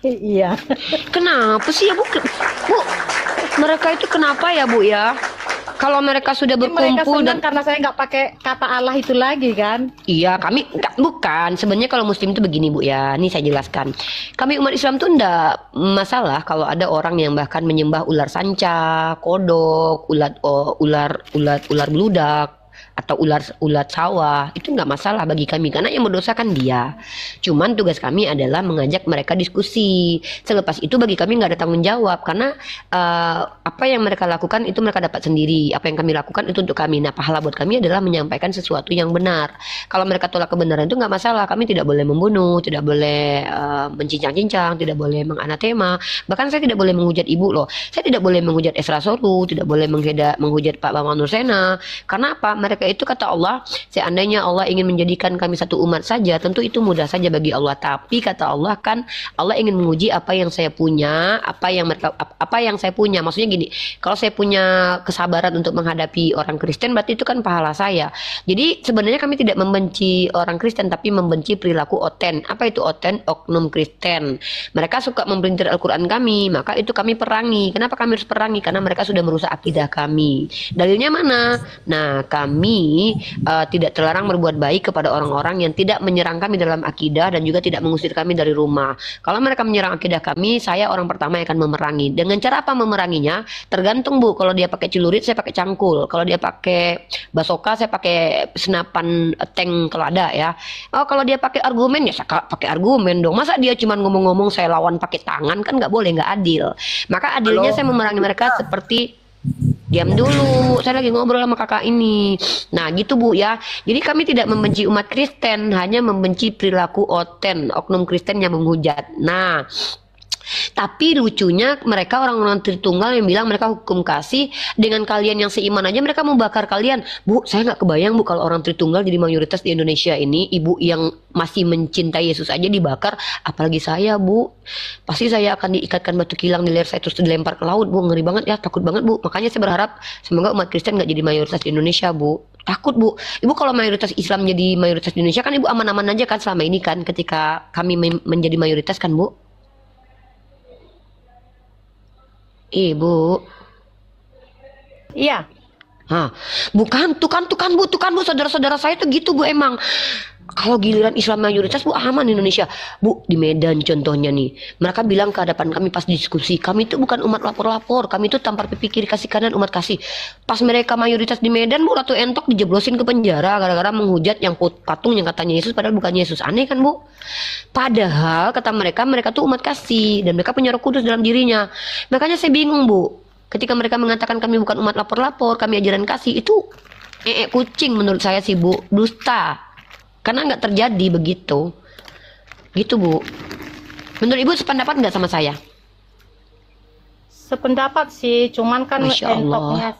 Iya. Kenapa sih ya Bu? Bu, mereka itu kenapa ya Bu ya? Kalau mereka sudah Mungkin mereka berkumpul senang dan karena saya nggak pakai kata Allah itu lagi kan. iya, kami bukan. Sebenarnya kalau Muslim itu begini Bu ya. Ini saya jelaskan. Kami umat Islam tuh enggak masalah kalau ada orang yang bahkan menyembah ular sanca, kodok, ular beludak atau ular sawah. Itu enggak masalah bagi kami karena yang berdosa kan dia. Cuman tugas kami adalah mengajak mereka diskusi. Selepas itu bagi kami nggak ada tanggung jawab karena apa yang mereka lakukan itu mereka dapat sendiri. Apa yang kami lakukan itu untuk kami. Nah, pahala buat kami adalah menyampaikan sesuatu yang benar. Kalau mereka tolak kebenaran itu nggak masalah. Kami tidak boleh membunuh, tidak boleh mencincang-cincang, tidak boleh menganatema. Bahkan saya tidak boleh menghujat ibu loh. Saya tidak boleh menghujat Esra Soru, tidak boleh menghujat Pak Bambang Nursena. Karena apa? Mereka itu kata Allah, seandainya Allah ingin menjadikan kami satu umat saja, tentu itu mudah saja bagi Allah. Tapi kata Allah kan, Allah ingin menguji apa yang saya punya, apa yang saya punya. Maksudnya gini, kalau saya punya kesabaran untuk menghadapi orang Kristen, berarti itu kan pahala saya. Jadi sebenarnya kami tidak membenci orang Kristen, tapi membenci perilaku oten. Apa itu oten? Oknum Kristen. Mereka suka memperintir Al-Quran kami, maka itu kami perangi. Kenapa kami harus perangi? Karena mereka sudah merusak akidah kami. Dalilnya mana? Nah, kami tidak terlarang berbuat baik kepada orang-orang yang tidak menyerang kami dalam akidah dan juga tidak mengusir kami dari rumah. Kalau mereka menyerang akidah kami, saya orang pertama yang akan memerangi. Dengan cara apa memeranginya? Tergantung Bu. Kalau dia pakai celurit, saya pakai cangkul. Kalau dia pakai basoka, saya pakai senapan tank kelada ya. Oh, kalau dia pakai argumen ya saya pakai argumen dong. Masa dia cuma ngomong-ngomong saya lawan pakai tangan kan nggak boleh, nggak adil. Maka adilnya Halo. saya memerangi mereka seperti diam dulu, saya lagi ngobrol sama kakak ini. Nah, gitu Bu ya. Jadi kami tidak membenci umat Kristen, hanya membenci perilaku oten, oknum Kristen yang menghujat. Nah, tapi lucunya mereka orang-orang Tritunggal yang bilang mereka hukum kasih dengan kalian yang seiman aja mereka mau bakar kalian. Bu, saya nggak kebayang Bu kalau orang Tritunggal jadi mayoritas di Indonesia ini, ibu yang masih mencintai Yesus aja dibakar, apalagi saya Bu. Pasti saya akan diikatkan batu kilang di leher saya terus dilempar ke laut Bu, ngeri banget ya, takut banget Bu. Makanya saya berharap semoga umat Kristen nggak jadi mayoritas di Indonesia Bu. Takut Bu. Ibu kalau mayoritas Islam jadi mayoritas di Indonesia kan ibu aman-aman aja kan selama ini kan ketika kami menjadi mayoritas kan Bu. Ibu. Iya. Hah, bukan, tuh kan Bu, saudara-saudara saya tuh gitu Bu emang. Kalau giliran Islam mayoritas Bu aman Indonesia. Bu, di Medan contohnya nih. Mereka bilang ke hadapan kami pas diskusi, kami itu bukan umat lapor-lapor, kami itu tampar pipi kiri kasih kanan umat kasih. Pas mereka mayoritas di Medan Bu, Ratu Entok dijeblosin ke penjara gara-gara menghujat yang patung yang katanya Yesus padahal bukan Yesus. Aneh kan Bu? Padahal kata mereka, mereka tuh umat kasih dan mereka punya Roh Kudus dalam dirinya. Makanya saya bingung Bu. Ketika mereka mengatakan kami bukan umat lapor-lapor, kami ajaran kasih, itu kucing menurut saya sih Bu, dusta. Karena nggak terjadi begitu. Gitu Bu. Menurut Ibu sependapat nggak sama saya? Sependapat sih, cuman kan Masya Allah.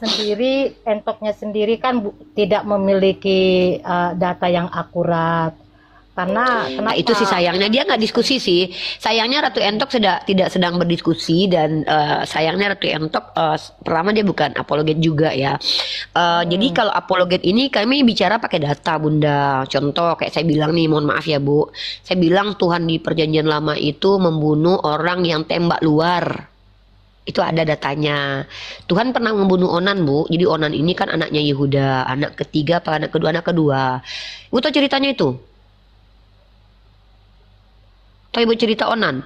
entoknya sendiri kan tidak memiliki data yang akurat. Karena Nah itu sih kenapa? sayangnya dia nggak diskusi sih. Sayangnya Ratu Entok tidak sedang berdiskusi dan sayangnya Ratu Entok pertama dia bukan apologet juga ya. Jadi Hmm, kalau apologet ini kami bicara pakai data Bunda. Contoh kayak saya bilang nih, mohon maaf ya Bu. Saya bilang Tuhan di Perjanjian Lama itu membunuh orang yang tembak luar. Itu ada datanya. Tuhan pernah membunuh Onan Bu. Jadi Onan ini kan anaknya Yehuda, anak ketiga apa anak kedua? Anak kedua. Ibu tahu ceritanya itu? Tahu Ibu cerita Onan?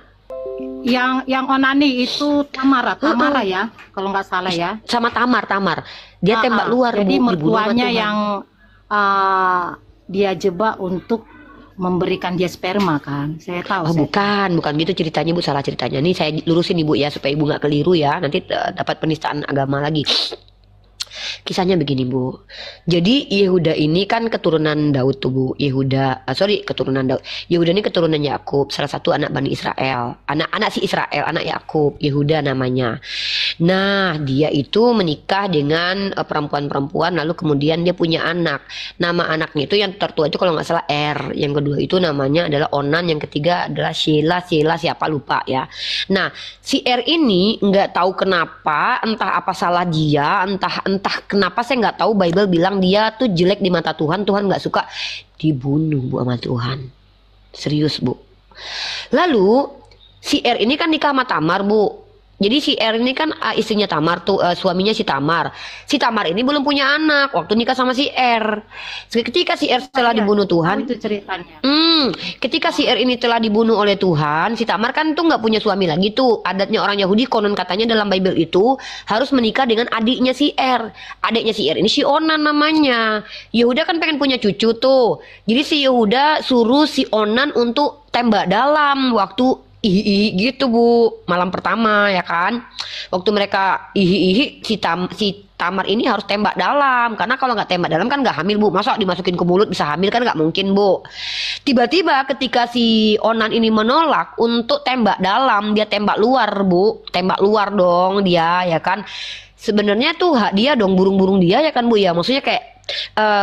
yang onani itu Tamara Heeh. ya, kalau nggak salah ya. Sama Tamar. Dia tembak luar Jadi Bu, dibunuh sama mertuanya Tuhan. yang ah, dia jebak untuk memberikan dia sperma kan. Oh Saya tahu. bukan gitu ceritanya Bu, salah ceritanya. Nih saya lurusin Ibu ya supaya Ibu nggak keliru ya. Nanti dapat penistaan agama lagi. Kisahnya begini Bu. Jadi Yehuda ini kan keturunan Daud tuh Bu. Keturunan Daud. Yehuda ini keturunan Yakub, salah satu anak Bani Israel. Anak-anak si Israel, anak Yakub. Yehuda namanya. Nah, dia itu menikah dengan perempuan-perempuan, lalu kemudian dia punya anak. Nama anaknya itu yang tertua itu kalau nggak salah yang kedua itu namanya adalah Onan, yang ketiga adalah Sheila siapa lupa ya. Nah, si ini nggak tahu kenapa, entah apa salah dia, entah entah kenapa saya nggak tahu. Bible bilang dia tuh jelek di mata Tuhan, Tuhan nggak suka, dibunuh Bu sama Tuhan. Serius Bu. Lalu si R ini kan nikah sama Tamar, Bu. Jadi si R ini kan istrinya Tamar tuh, suaminya si Tamar. Si Tamar ini belum punya anak waktu nikah sama si R. Ketika si R setelah Iya, dibunuh tahu Tuhan, itu ceritanya. ketika si R ini telah dibunuh oleh Tuhan, si Tamar kan tuh nggak punya suami lagi tuh. Adatnya orang Yahudi, konon katanya dalam Bible itu harus menikah dengan adiknya si R. Adiknya si R ini si Onan namanya. Yehuda kan pengen punya cucu tuh. Jadi si Yehuda suruh si Onan untuk tembak dalam waktu ihi gitu, Bu, malam pertama ya kan. Waktu mereka ihi si Tamar ini harus tembak dalam, karena kalau nggak tembak dalam kan nggak hamil, Bu. Masa dimasukin ke mulut bisa hamil, kan nggak mungkin, Bu. Tiba-tiba ketika si Onan ini menolak untuk tembak dalam, dia tembak luar, Bu. Tembak luar dong dia ya kan. Sebenarnya tuh hak dia dong, burung-burung dia ya kan, Bu ya. Maksudnya kayak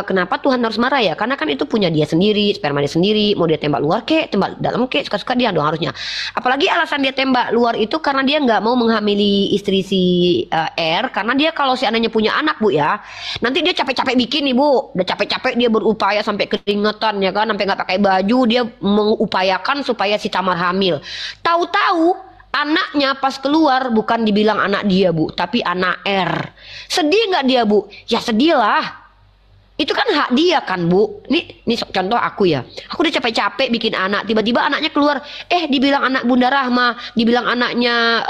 kenapa Tuhan harus marah ya? Karena kan itu punya dia sendiri, sperma dia sendiri. Mau dia tembak luar kek, tembak dalam kek, suka-suka dia dong harusnya. Apalagi alasan dia tembak luar itu karena dia nggak mau menghamili istri si R. Karena dia kalau seandainya punya anak, Bu ya, nanti dia capek-capek bikin nih, Bu. Udah capek-capek dia berupaya sampai keringetan ya kan, sampai nggak pakai baju, dia mengupayakan supaya si Tamar hamil. Tahu-tahu anaknya pas keluar bukan dibilang anak dia, Bu, tapi anak R. Sedih nggak dia, Bu? Ya sedih lah. Itu kan hak dia kan, Bu. Ini contoh aku ya. Aku udah capek-capek bikin anak, tiba-tiba anaknya keluar, dibilang anak Bunda Rahma, dibilang anaknya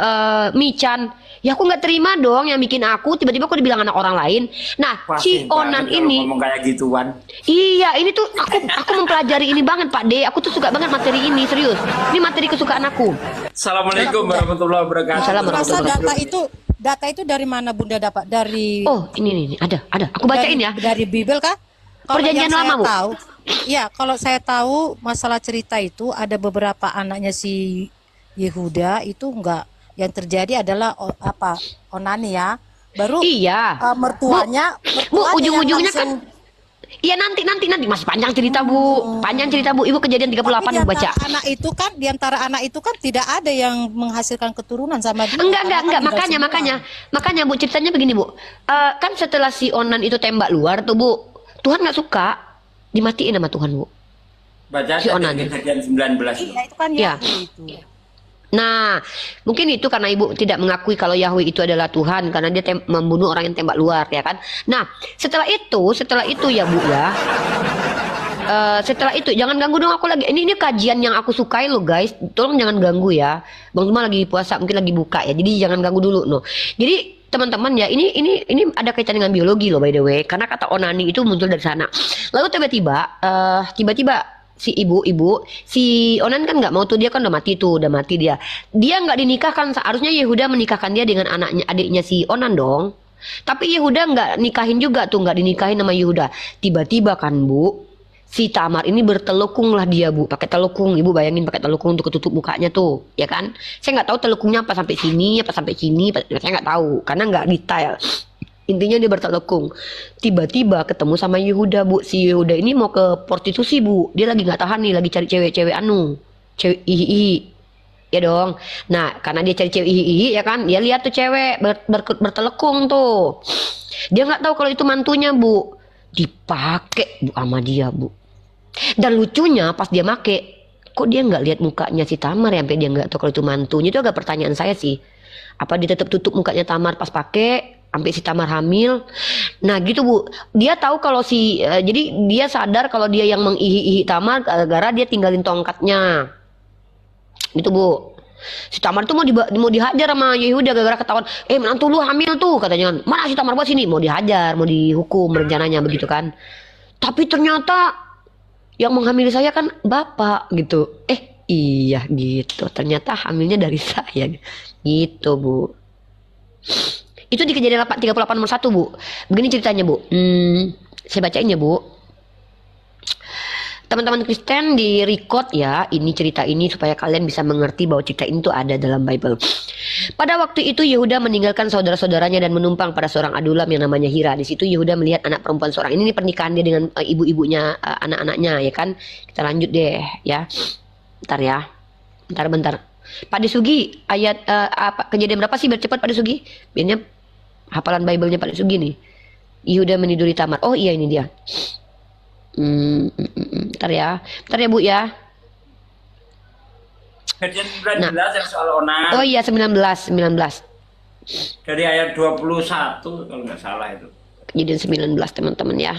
Michan. Ya aku nggak terima dong, yang bikin aku tiba-tiba aku dibilang anak orang lain. Nah, Wah, si pintar Onan kalau ini, ngomong kayak gituan. iya, ini tuh aku mempelajari ini banget, Pak D. Aku tuh suka banget materi ini, serius. Ini materi kesukaan aku. Assalamualaikum warahmatullahi wabarakatuh. Assalamualaikum Rasa warahmatullahi data itu dari mana Bunda dapat? Dari Oh, ini ada. Aku bacain ya. Dari Bible kah? Kalau Perjanjian yang lama, saya Bu. tahu, ya kalau saya tahu masalah cerita itu ada beberapa anaknya si Yehuda itu enggak, yang terjadi adalah onani ya. Baru Iya. mertuanya Bu, yang ujung-ujungnya kan langsung. iya, nanti masih panjang cerita, Bu. Panjang cerita, Bu. Ibu kejadian 38 Tapi Bu baca. di antara anak itu kan tidak ada yang menghasilkan keturunan sama dia. Enggak, karena kan tinggal makanya Bu, ceritanya begini, Bu. Kan setelah si Onan itu tembak luar tuh, Bu, Tuhan nggak suka, dimatiin sama Tuhan, Bu. Baca Si Onan. kejadian 19. Iya, itu kan Iya. Yahweh itu. Nah, mungkin itu karena ibu tidak mengakui kalau Yahweh itu adalah Tuhan, karena dia membunuh orang yang tembak luar, ya kan? Nah, setelah itu ya, Bu ya. Setelah itu jangan ganggu dong aku lagi. Ini kajian yang aku sukai loh, guys. Tolong jangan ganggu ya. Bang Tuma lagi puasa, mungkin lagi buka ya. Jadi jangan ganggu dulu, no. Jadi teman-teman ya, ini ada kaitan dengan biologi loh, by the way. Karena kata onani itu muncul dari sana. Lalu tiba-tiba si si Onan kan nggak mau tuh, dia kan udah mati dia nggak dinikahkan. Seharusnya Yehuda menikahkan dia dengan adiknya si Onan dong, tapi Yehuda nggak nikahin juga tuh, nggak dinikahin sama Yehuda. Tiba-tiba kan, Bu, si Tamar ini bertelekung lah dia, Bu, pakai telekung. Ibu bayangin pakai telekung untuk ketutup mukanya tuh, ya kan? Saya nggak tahu telekungnya apa sampai sini, saya nggak tahu karena nggak detail. Intinya dia bertelekung. Tiba-tiba ketemu sama Yehuda, Bu. Si Yehuda ini mau ke prostitusi, Bu. Dia lagi nggak tahan nih, lagi cari cewek-cewek cewek ihi. Ya dong. Nah, karena dia cari cewek ihi ya kan, dia lihat tuh cewek bertelekung tuh. Dia nggak tahu kalau itu mantunya, Bu. Dipakai, Bu, sama dia, Bu. Dan lucunya pas dia make, kok dia nggak lihat mukanya si Tamar ya, sampai dia nggak tahu kalau itu mantunya. Itu agak pertanyaan saya sih. Apa dia tetap tutup mukanya Tamar pas pakai sampai si Tamar hamil? Nah gitu, Bu. Dia tahu kalau jadi dia sadar kalau dia yang mengihi-ihi Tamar gara-gara dia tinggalin tongkatnya. Gitu, Bu. Si Tamar tuh mau dihajar sama Yehuda gara-gara ketahuan, menantu lu hamil tuh katanya. Mana si Tamar buat sini? Mau dihajar, mau dihukum rencananya begitu kan. Tapi ternyata yang menghamili saya kan bapak gitu. Iya gitu. Ternyata hamilnya dari saya. Gitu, Bu. Itu di kejadian 38 nomor 1, Bu. Begini ceritanya, Bu. Saya bacain ya, Bu. Teman-teman Kristen di record ya, ini cerita ini supaya kalian bisa mengerti bahwa cerita itu ada dalam Bible. Pada waktu itu Yehuda meninggalkan saudara-saudaranya dan menumpang pada seorang adulam yang namanya Hira. Di situ Yehuda melihat anak perempuan seorang. Ini pernikahan dia dengan ibu-ibunya, anak-anaknya, ya kan. Kita lanjut deh ya. Bentar ya. Bentar. Pak Desugi, ayat kejadian berapa sih biar cepat, Pak Desugi? Biarnya hafalan Bible-nya Pak Desugi nih. Yehuda meniduri Tamar. Oh iya, ini dia. Bentar ya Bu ya. Kejadian 19 yang soal onan. Oh iya 19. Dari ayat 21 kalau nggak salah itu. Kejadian 19 teman-teman ya.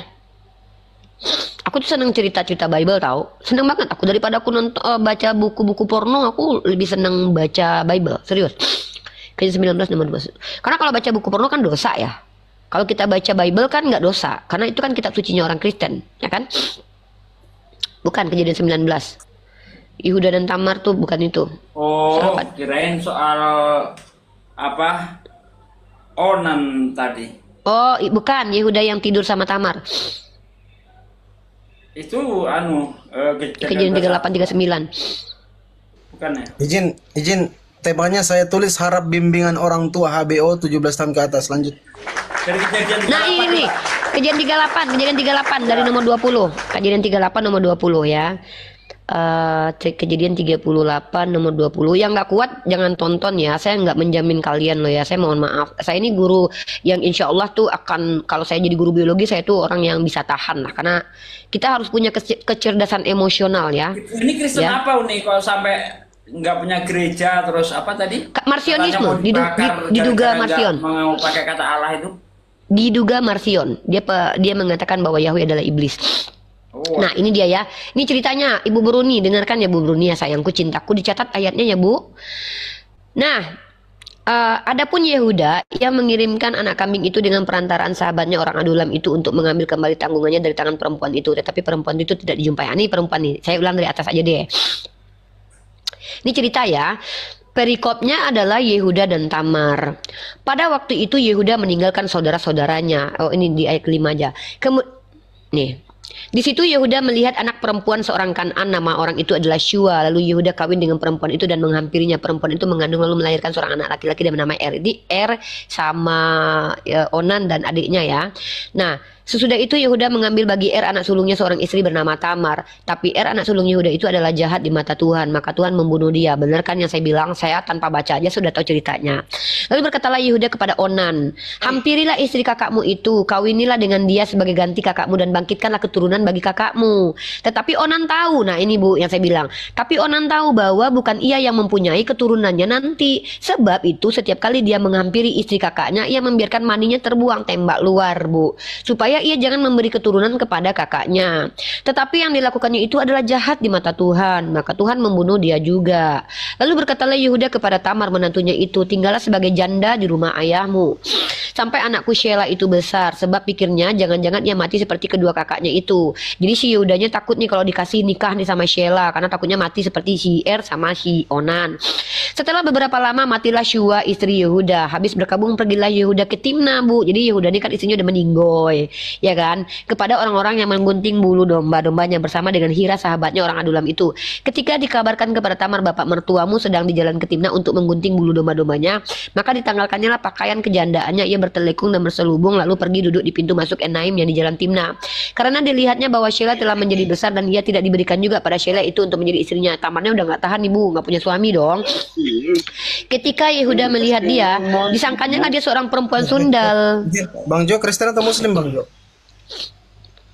Aku tuh seneng cerita-cerita Bible tahu. Seneng banget aku daripada aku nonton baca buku-buku porno, aku lebih seneng baca Bible, serius. Kejadian 19 nomor 21. Karena kalau baca buku porno kan dosa ya. Kalau kita baca Bible kan nggak dosa, karena itu kan kitab sucinya orang Kristen, ya kan? Bukan Kejadian 19. Yehuda dan Tamar tuh bukan itu. Oh, Sahabat. kirain soal apa? Onan tadi. Oh, bukan Yehuda yang tidur sama Tamar. Itu Kejadian 38 39. Bukan ya? Izin temanya saya tulis harap bimbingan orang tua HBO 17 tahun ke atas. Lanjut. Dari kejadian Nah 38 ini kejadian 38 dari nomor 20. Kejadian 38 nomor 20 ya. Kejadian 38 nomor 20. Yang nggak kuat jangan tonton ya. Saya nggak menjamin kalian loh ya. Saya mohon maaf. Saya ini guru yang insya Allah tuh akan, kalau saya jadi guru biologi, saya tuh orang yang bisa tahan lah. Karena kita harus punya kecerdasan emosional ya. Ini Kristen Ya. apa nih kalau sampai nggak punya gereja terus apa tadi? Marsionisme, Katanya mau dibakar diduga gara-gara Marsion. nggak mau pakai kata Allah itu. Diduga Marsion. Dia mengatakan bahwa Yahweh adalah iblis. Oh, Nah ini dia ya. Ini ceritanya Ibu Bruni. Dengarkan ya Bu Bruni ya sayangku cintaku. Dicatat ayatnya ya Bu. Nah adapun Yehuda yang mengirimkan anak kambing itu dengan perantaraan sahabatnya orang Adulam itu untuk mengambil kembali tanggungannya dari tangan perempuan itu. Tetapi perempuan itu tidak dijumpai. Ini perempuan nih. Saya ulang dari atas aja deh. Ini cerita ya. Perikopnya adalah Yehuda dan Tamar. Pada waktu itu Yehuda meninggalkan saudara-saudaranya. Oh ini di ayat kelima aja. Nih. Di situ Yehuda melihat anak perempuan seorang Kan'an, nama orang itu adalah Shua. Lalu Yehuda kawin dengan perempuan itu dan menghampirinya. Perempuan itu mengandung lalu melahirkan seorang anak laki-laki dan bernama Er. Jadi Er sama Onan dan adiknya ya. Nah, sesudah itu Yehuda mengambil bagi Er anak sulungnya seorang istri bernama Tamar. Tapi Er anak sulung Yehuda itu adalah jahat di mata Tuhan. Maka Tuhan membunuh dia. Benar kan yang saya bilang? Saya tanpa baca aja sudah tahu ceritanya. Lalu berkatalah Yehuda kepada Onan, hampirilah istri kakakmu itu, kawinilah dengan dia sebagai ganti kakakmu dan bangkitkanlah keturunan bagi kakakmu. Tetapi Onan tahu, nah ini Bu yang saya bilang, tapi Onan tahu bahwa bukan ia yang mempunyai keturunannya nanti. Sebab itu setiap kali dia menghampiri istri kakaknya, ia membiarkan maninya terbuang tembak luar Bu, supaya ia jangan memberi keturunan kepada kakaknya. Tetapi yang dilakukannya itu adalah jahat di mata Tuhan, maka Tuhan membunuh dia juga. Lalu berkatalah Yehuda kepada Tamar menantunya itu, tinggallah sebagai janda di rumah ayahmu sampai anakku Shelah itu besar. Sebab pikirnya jangan-jangan ia mati seperti kedua kakaknya itu. Jadi si Yehudanya takut nih kalau dikasih nikah nih sama Shelah, karena takutnya mati seperti si Er sama si Onan. Setelah beberapa lama matilah Shua istri Yehuda. Habis berkabung pergilah Yehuda ke Timna Bu. Jadi Yehuda ini kan istrinya udah meninggoy, ya kan, kepada orang-orang yang menggunting bulu domba-dombanya bersama dengan Hira sahabatnya orang Adulam itu. Ketika dikabarkan kepada Tamar, bapak mertuamu sedang di jalan ke Timna untuk menggunting bulu domba-dombanya, maka ditanggalkannya lah pakaian kejandaannya. Ia bertelekung dan berselubung lalu pergi duduk di pintu masuk Enaim yang di jalan Timna. Karena dilihatnya bahwa Shelah telah menjadi besar dan ia tidak diberikan juga pada Shelah itu untuk menjadi istrinya. Tamarnya udah nggak tahan ibu, nggak punya suami dong. Ketika Yehuda melihat dia, disangkanya lah dia seorang perempuan sundal. Bang Jo Kristen atau Muslim Bang Jo?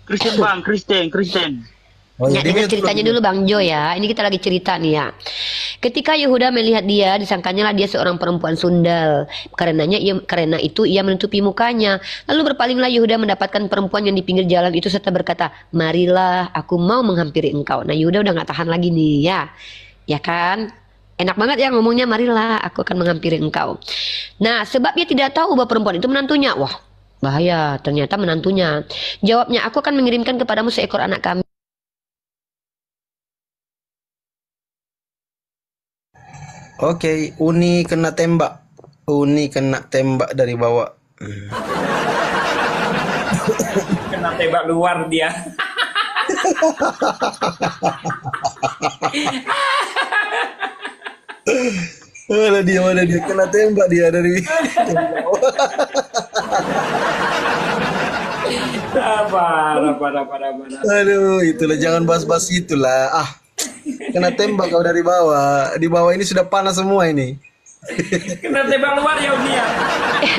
Kristen bang, Kristen. Oh, Ya, jadi dengar ini ceritanya dulu Bang Jo ya. Ini kita lagi cerita nih ya. Ketika Yehuda melihat dia, disangkanya lah dia seorang perempuan sundal. Karena itu ia menutupi mukanya. Lalu berpalinglah Yehuda mendapatkan perempuan yang di pinggir jalan itu serta berkata, marilah aku mau menghampiri engkau. Nah Yehuda udah nggak tahan lagi nih ya. Ya kan? Enak banget ya ngomongnya, marilah aku akan menghampiri engkau. Nah sebab dia tidak tahu bahwa perempuan itu menantunya. Wah bahaya, ternyata menantunya. Jawabnya, aku akan mengirimkan kepadamu seekor anak kambing. Oke, Uni kena tembak. Uni kena tembak dari bawah. kena tembak luar dia. Mana dia kena tembak dia dari Parah. Aduh, itulah jangan bahas-bahas itulah. Ah, kena tembak kau dari bawah. Di bawah ini sudah panas semua ini. Kena tembak luar ya dia.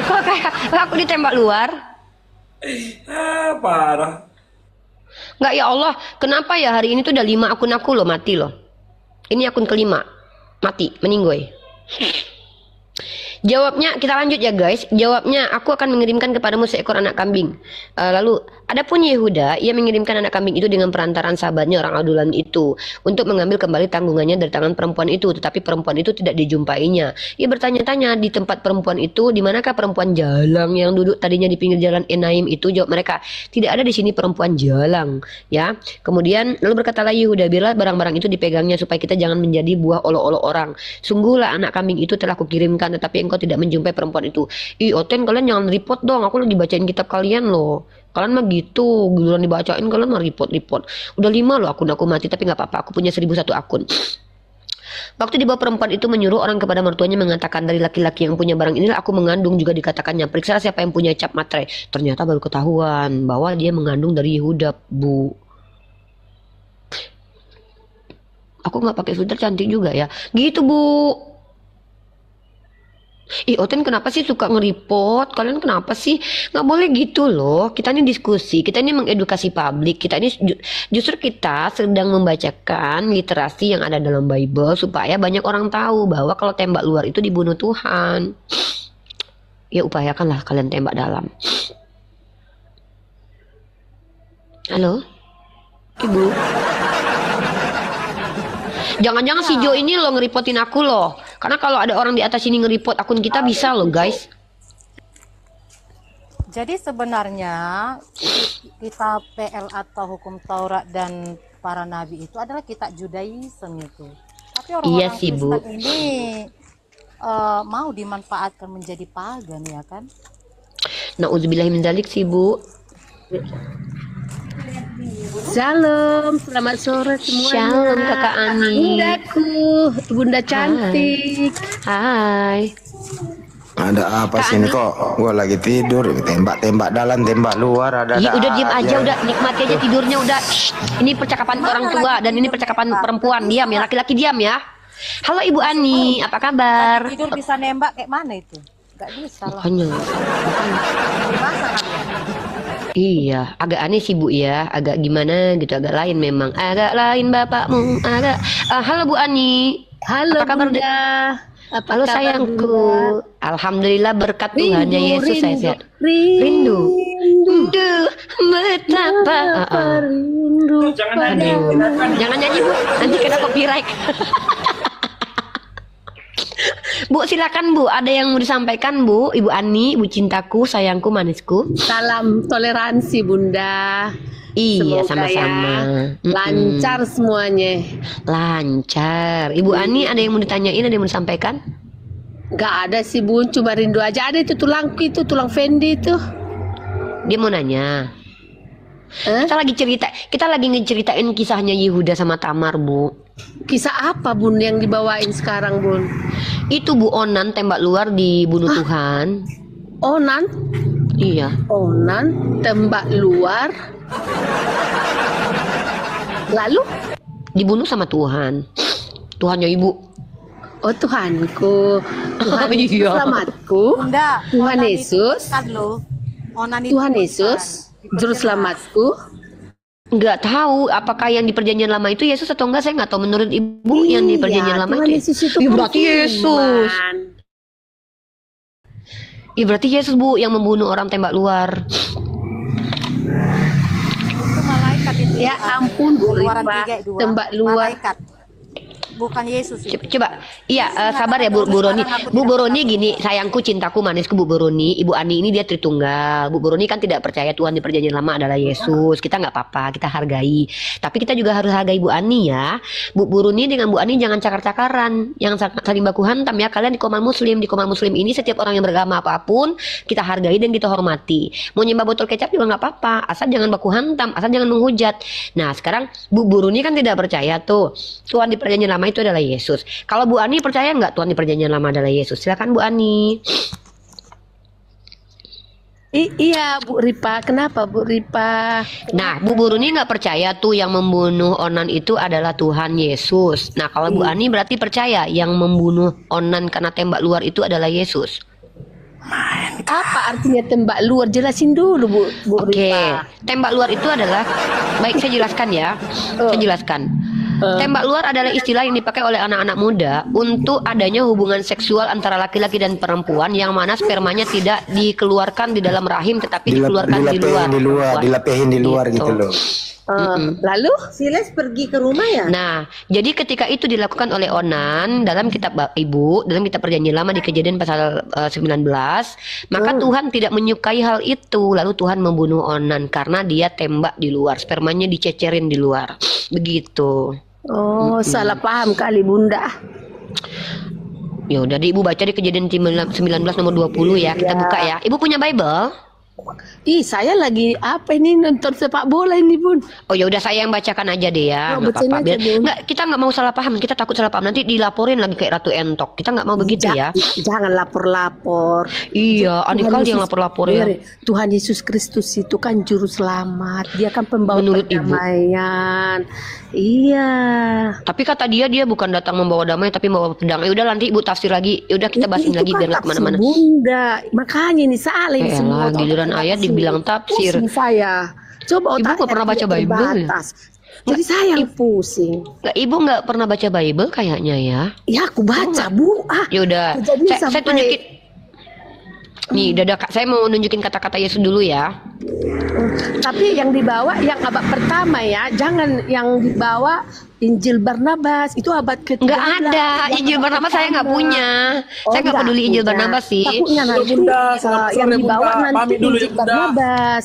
Kok kayak aku ditembak luar? Parah. Nggak ya Allah, kenapa ya hari ini tuh udah 5 akun aku loh mati loh. Ini akun kelima. mati, meninggoy. Jawabnya, kita lanjut ya guys. Jawabnya, aku akan mengirimkan kepadamu seekor anak kambing. Lalu, adapun Yehuda, ia mengirimkan anak kambing itu dengan perantaraan sahabatnya orang Adulam itu untuk mengambil kembali tanggungannya dari tangan perempuan itu. Tetapi perempuan itu tidak dijumpainya. Ia bertanya-tanya di tempat perempuan itu, di manakah perempuan jalang yang duduk tadinya di pinggir jalan Enaim itu? Jawab mereka, tidak ada di sini perempuan jalang. Ya. Kemudian lalu berkatalah Yehuda, biarlah barang-barang itu dipegangnya supaya kita jangan menjadi buah olok-olok orang. Sungguhlah anak kambing itu telah kukirimkan, tetapi engkau tidak menjumpai perempuan itu. Ih, Oten, kalian jangan report dong. Aku lagi bacain kitab kalian loh. Kalian mah gitu, giliran dibacain kalian mah report. Udah 5 loh akun aku mati, tapi nggak apa-apa. Aku punya 1001 akun. Waktu dibawa perempuan itu menyuruh orang kepada mertuanya mengatakan, dari laki-laki yang punya barang inilah aku mengandung. Juga dikatakannya, periksa siapa yang punya cap matre. Ternyata baru ketahuan bahwa dia mengandung dari Yehuda, Bu. Aku nggak pakai filter, cantik juga ya. Gitu, Bu. Ih, Oten kenapa sih suka nge-report? Kalian kenapa sih? Nggak boleh gitu loh. Kita ini diskusi, kita ini mengedukasi publik. Kita ini justru kita sedang membacakan literasi yang ada dalam Bible supaya banyak orang tahu bahwa kalau tembak luar itu dibunuh Tuhan. Ya upayakanlah kalian tembak dalam. Halo? Ibu? Jangan-jangan si Jo ini lo ngeripotin aku loh. Karena kalau ada orang di atas ini ngeripot akun kita bisa loh guys. Jadi sebenarnya kitab PL atau hukum Taurat dan para nabi itu adalah kitab Judaism itu. Tapi Iya orang-orang sih, Bu. Kristen ini mau dimanfaatkan menjadi pagan ya kan? Nauzubillahi min dzalik sih, Bu. Shalom, selamat sore semuanya. Shalom Kakak Ani. Bundaku, bunda cantik. Hai. Ada apa sih ini kok? Gua lagi tidur, tembak-tembak dalam, tembak luar, ada. Iya, udah diam aja, udah nikmati aja tidurnya udah. Shh. Ini percakapan orang tua dan ini percakapan perempuan. Diam ya, laki-laki diam ya. Halo Ibu Ani, apa kabar? Tidur bisa nembak kayak mana itu? Gak bisa lah. Makanya. Iya, agak aneh sih Bu ya, agak gimana gitu, agak lain memang, agak lain bapakmu, agak. Halo Bu Ani, Halo apa kabar? bunda. Apa Halo kabar, sayangku, Bunda? Alhamdulillah berkat Tuhan ya Yesus saya sehat. Rindu. Duh, betapa. Rindu. Jangan nyanyi. Jangan nyanyi Bu, nanti kena copyright. Bu silakan Bu, ada yang mau disampaikan Bu, Ibu Ani, Ibu cintaku, sayangku, manisku. Salam toleransi bunda. Iya, Semoga sama-sama. ya, lancar semuanya. Lancar. Ibu Ani ada yang mau ditanyain, ada yang mau disampaikan? Gak ada sih bun, cuma rindu aja. Ada itu tulang Fendi itu. Dia mau nanya. Kita lagi ngeceritain kisahnya Yehuda sama Tamar, Bu. Kisah apa bun yang dibawain sekarang bun? Itu Bu Onan tembak luar dibunuh Tuhan. Onan? Iya. Onan tembak luar. Lalu? Dibunuh sama Tuhan. Tuhannya Ibu. Oh Tuhanku, Tuhan Yesus Iya. selamatku, Bunda, Tuhan onan Yesus, itu kan loh. Onan itu Tuhan bukan. Yesus, juru selamatku. Nggak tahu apakah yang di perjanjian lama itu Yesus atau enggak, saya nggak tahu. Menurut Ibu yang di perjanjian lama Tuhan itu. Yesus itu Iya, berarti Yesus. firman. Iya berarti Yesus Bu yang membunuh orang tembak luar. Itu malaikat itu. Ya ampun Bu Keluaran Ripa, 3:2. tembak luar. Malaikat. Bukan Yesus itu. Coba, iya sabar ya Bu Roni. Bu Roni gini, sayangku, cintaku, manisku Bu Roni. Ibu Ani ini dia Tritunggal. Bu Roni kan tidak percaya Tuhan di perjanjian lama adalah Yesus. Kita nggak apa-apa, kita hargai. Tapi kita juga harus hargai Bu Ani ya. Bu Roni dengan Bu Ani jangan cakar-cakaran, yang saling baku hantam ya. Kalian di Komar Muslim, ini setiap orang yang beragama apapun kita hargai dan kita hormati. Mau nyembah botol kecap juga nggak apa-apa, asal jangan baku hantam, asal jangan menghujat. Nah sekarang Bu Roni kan tidak percaya tuh Tuhan di perjanjian lama itu adalah Yesus. Kalau Bu Ani percaya nggak Tuhan di perjanjian lama adalah Yesus? Silakan Bu Ani. Iya Bu Ripa, kenapa Bu Ripa? Nah, Bu Roni nggak percaya tuh yang membunuh Onan itu adalah Tuhan Yesus. Nah, kalau Bu Ani berarti percaya yang membunuh Onan karena tembak luar itu adalah Yesus. Apa artinya tembak luar? Jelasin dulu Bu Oke, Ripa. tembak luar itu adalah, baik saya jelaskan ya, saya jelaskan. Tembak luar adalah istilah yang dipakai oleh anak-anak muda untuk adanya hubungan seksual antara laki-laki dan perempuan yang mana spermanya tidak dikeluarkan di dalam rahim tetapi dikeluarkan di luar. Dilepehin di luar gitu loh. Lalu Siles pergi ke rumah ya? Nah, jadi ketika itu dilakukan oleh Onan dalam kitab Ibu, dalam kitab Perjanjian Lama di Kejadian pasal 19, maka Tuhan tidak menyukai hal itu. Lalu Tuhan membunuh Onan karena dia tembak di luar, spermanya dicecerin di luar. Begitu. Oh, salah paham kali Bunda. Ya udah, Ibu baca di Kejadian 19 nomor 20 ya. Kita buka ya. Ibu punya Bible? Ih, saya lagi apa ini nonton sepak bola ini, Bun. Oh ya udah, saya yang bacakan aja deh ya. Oh, Nggak bacain apa-apa. aja, Bun. Nggak, kita nggak mau salah paham. Kita takut salah paham. Nanti dilaporin lagi kayak Ratu Entok. Kita nggak mau begitu ya. Jangan lapor-lapor. Iya, aneh kali yang lapor-lapor ya. Tuhan Yesus Kristus itu kan juru selamat. Dia kan pembawa Menurut Ibu. perdamaian. Iya. Tapi kata dia bukan datang membawa damai tapi membawa pedang. Ya udah, nanti Ibu tafsir lagi. Ya udah, kita bahasin Itu lagi kan biar nggak tafsir kemana-mana. Bunda. Makanya ini salah ini semua. Elah, giliran ayat dibilang tafsir. Pusing saya. Coba Ibu nggak otaknya pernah baca tidak Bible ya? terbatas. Jadi saya yang pusing. Nggak, Ibu nggak pernah baca Bible kayaknya ya. Ya aku baca, Bu. Ya udah, Kejadian saya sampai- tunjukin. Nih, Kak, saya mau nunjukin kata-kata Yesus dulu ya. Tapi yang dibawa yang abad pertama ya, jangan yang dibawa Injil Barnabas itu abad ke-13. Nggak ada, Injil Barnabas saya nggak punya. Saya nggak peduli Injil Barnabas sih. Takutnya nanti yang dibawa nanti Injil Barnabas.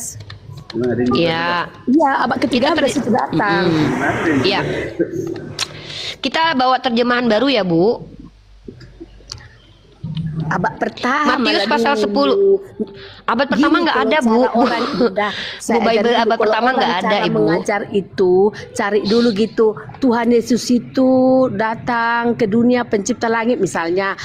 Iya. Iya, abad ke-13 itu datang. Iya. Kita bawa terjemahan baru ya, Bu. Abad pertama. Matius lah pasal dulu. 10. Abad pertama Gini, nggak kalau ada, Bu. cara orang udah, saya Bu, Bible ajarin abad kalau pertama orang nggak ada, cara Ibu. mengajar itu, cari dulu gitu. Tuhan Yesus itu datang ke dunia pencipta langit misalnya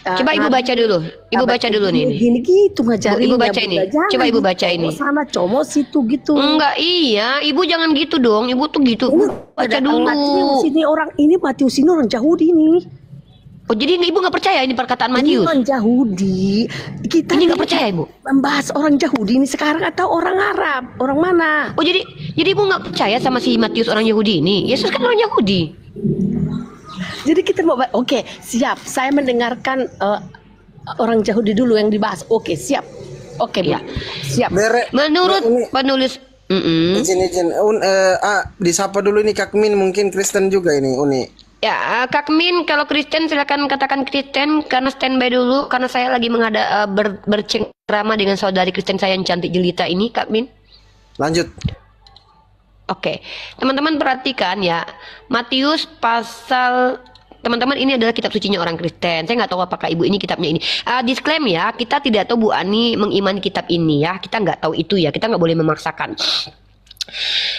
Coba Ibu baca dulu. Ibu baca dulu nih. Gini gitu ngajarin. Ibu baca ini. Coba Ibu baca ini. Sama como situ gitu. Enggak, iya. Ibu jangan gitu dong. Ibu tuh gitu. Baca Ada dulu. Matius ini orang ini Matius ini orang Yahudi nih. Oh, jadi Ibu nggak percaya ini perkataan Ini Matius? orang Yahudi. Kita Ini nggak percaya, Ibu? membahas orang Yahudi ini sekarang atau orang Arab? Orang mana? Oh, jadi Ibu nggak percaya sama si Matius orang Yahudi ini? Yesus kan orang Yahudi. Jadi kita mau oke, siap. Saya mendengarkan orang Yahudi dulu yang dibahas. Oke, siap. Oke, Bu. Ya. Siap. Menurut ini- penulis Izin. Disapa dulu ini Kak Min, mungkin Kristen juga ini Uni. ya, Kak Min, kalau Kristen silakan katakan Kristen karena standby dulu karena saya lagi bercengkrama dengan saudari Kristen saya yang cantik jelita ini, Kak Min. Lanjut. Oke, teman-teman perhatikan ya, Matius pasal, teman-teman ini adalah kitab sucinya orang Kristen. Saya nggak tahu apakah Ibu ini kitabnya ini. Disclaimer ya, kita tidak tahu Bu Ani mengimani kitab ini ya, kita nggak tahu itu ya, kita nggak boleh memaksakan.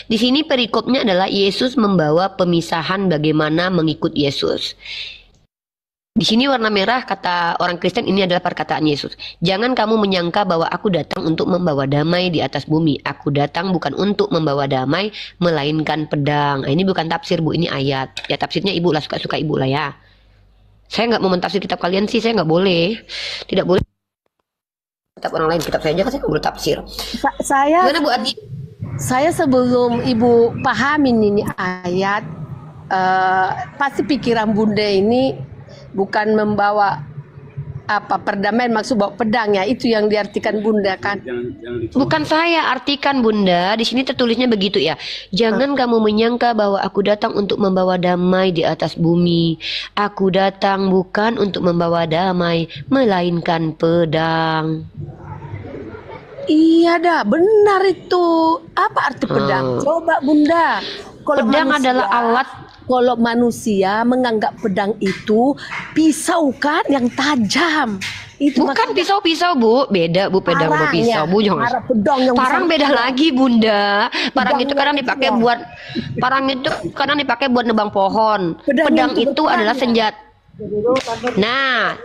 Di sini perikopnya adalah Yesus membawa pemisahan bagaimana mengikut Yesus. Di sini warna merah kata orang Kristen ini adalah perkataan Yesus. Jangan kamu menyangka bahwa aku datang untuk membawa damai di atas bumi. Aku datang bukan untuk membawa damai, melainkan pedang. Nah, ini bukan tafsir Bu, ini ayat. Ya tafsirnya Ibu lah, suka-suka Ibu lah ya. Saya nggak mau mentafsir kitab kalian sih, saya nggak boleh. Tidak boleh. Kitab orang lain, kitab saya aja kan saya nggak boleh tafsir. Saya Gimana Bu Adi? Saya sebelum Ibu pahamin ini ayat, pasti pikiran Bunda ini bukan membawa apa perdamaian, maksud bawa pedang ya, itu yang diartikan Bunda kan? Bukan saya artikan Bunda, di sini tertulisnya begitu ya. Jangan kamu menyangka bahwa aku datang untuk membawa damai di atas bumi. Aku datang bukan untuk membawa damai, melainkan pedang. Iya dah, benar itu. Apa arti pedang? Coba Bunda. Pedang adalah alat. Kalau manusia menganggap pedang itu pisau kan yang tajam. Itu Bukan pisau-pisau Bu, beda Bu, pedang sama pisau Bu, jangan. Pedang yang Parang beda lagi Bunda. Parang itu kadang Pedangnya dipakai itu. buat parang itu kadang dipakai buat nebang pohon. Pedang yang itu bertanya. adalah senjata. Nah,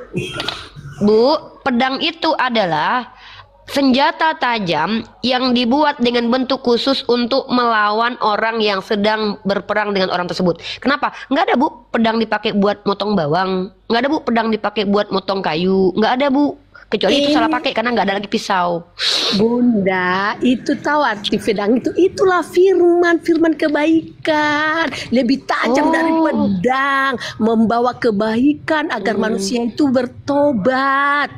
Bu, pedang itu adalah senjata tajam yang dibuat dengan bentuk khusus untuk melawan orang yang sedang berperang dengan orang tersebut. Kenapa? Nggak ada Bu pedang dipakai buat motong bawang. Nggak ada Bu pedang dipakai buat motong kayu. Nggak ada Bu. Kecuali itu salah pakai karena nggak ada lagi pisau. Bunda, itu tahu arti pedang itu? Itulah firman kebaikan. Lebih tajam dari pedang, membawa kebaikan agar manusia itu bertobat.